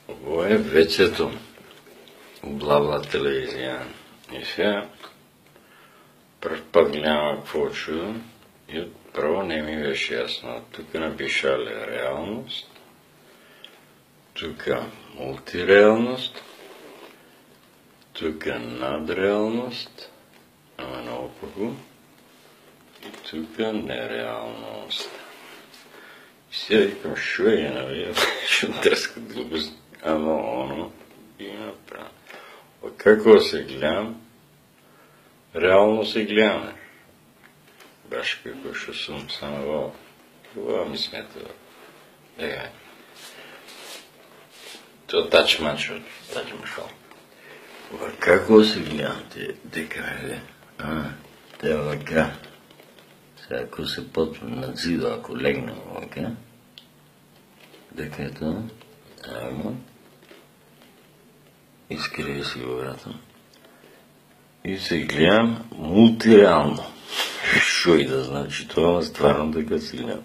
Ovo je вечето Бла-бла телевизия. И сега пръв път гледам какво чудо и отправо не ми беше ясно. Тук напишали реалност, тук мултиреалност, тук надреалност, ама наопаку, и тук нереалност. И сега викам, шо е, нали, ще тръска глупост, ама оно и направя. Kako se gledam, realno se gledam. Baš kako što sam samo ovo mi smeta. To tačmačo. Kako se gledam, te kaže. Te ovaka. Сега ако се почва на зидо, ако легнем овака. Дека е това. Ама. Изкрие си го, брата. И се гледам мултиреално. Шо и да значи това, стварно така си гледам.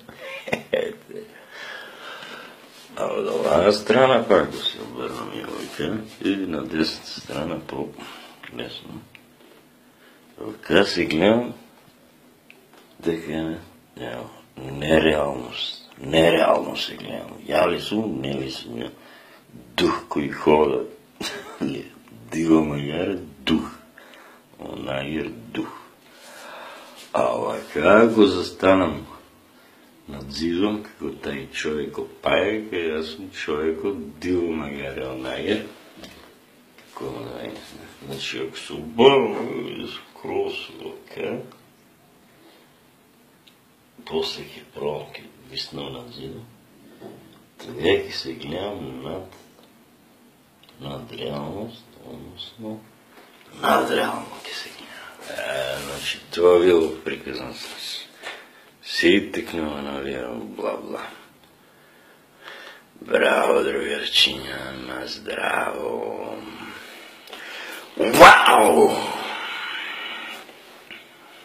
А от оваа страна пак го се обърнам и овака. И на десната страна по-лесно. Овака се гледам. Дека нереалност. Нереално се гледам. Я ли сум, не ли сум. Дух кои хода. Диго магар дух. Онагер дух. А овака го застанам над зидом, како тај човек опаја, кај јас сум човек од диго магар онагер. Како да е, значи ако се обърна, скрос овака, после ќе пробам, ќе виснам над зидом, така ќе се гледам над реалност, односно надреално ќе се гледа. Значи, това било приказан с си тъкнува на вера, бла-бла. Браво, другарчиня, на здраво. Вау!